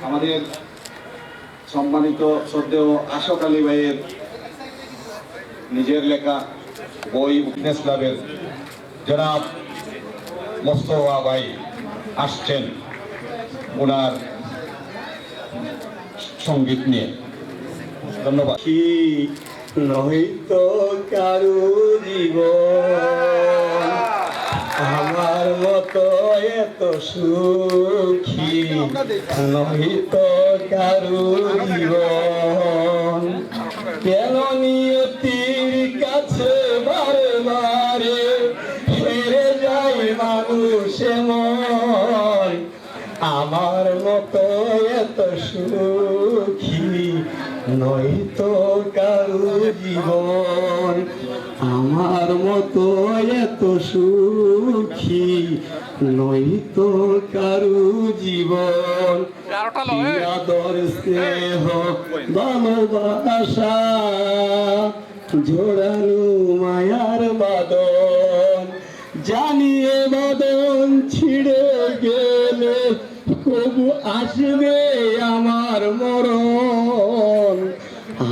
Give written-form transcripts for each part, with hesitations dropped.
আমাদের সম্মানিত শ্রদ্ধেয় আশোক আলী ভাইয়ের নিজের লেখা বই ফিটনেস ক্লাবের জনাব মোস্তফা ভাই আসছেন ওনার সঙ্গীত নিয়ে। ধন্যবাদ। কি নয়তো কারু জীবন আমার মতো এত সুখী নয়তো কারু জীবন কেন নিয়তির কাছে বারে বারে হেরে যায় মানুষ মন আমার মতো এত সুখী নয়তো কারু জীবন আমার মতো এত সুখী নয়তো কারু জীবন আদর স্নেহ ভালোবাসা জোড়ানো মায়ার বাদন জানিয়ে বাদন ছিড়ে গেলে কবু আসবে আমার মরণ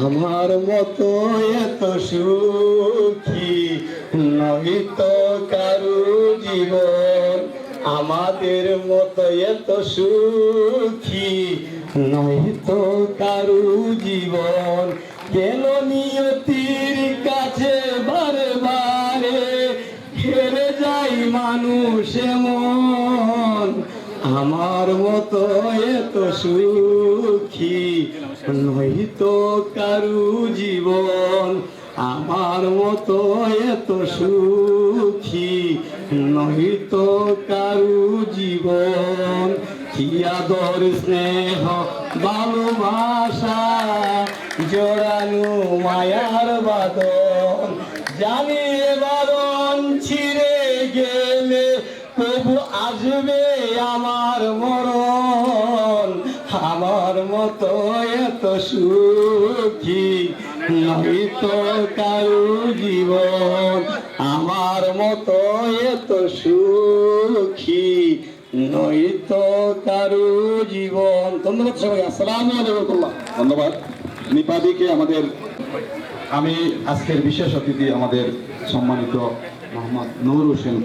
আমার মতো এত সুখী নয়তো কারু জীবন আমাদের মতো এত সুখী নয়তো কারু জীবন কেন নিয়তির কাছে বারে বারে হেরে যাই মানুষ মন আমার মতো এত সুখী নয়তো কারু জীবন আমার মতো এত সুখী নয়তো কারু জীবন কি আদর স্নেহ ভালোবাসা জোড়ানো মায়ার বাদন জানিয়ে বাদন ছিঁড়ে গেলে প্রভু আসবে আমার মরণ আমার মতো এত সুখী নয়তো কারু জীবন আমার মতো এত সুখী নয়তো কারু জীবন। ধন্যবাদ সবাই। আসসালামু আলাইকুম। ধন্যবাদ নিপাদিকে। আমি আজকের বিশেষ অতিথি আমাদের সম্মানিত মোহাম্মদ নূর হোসেন।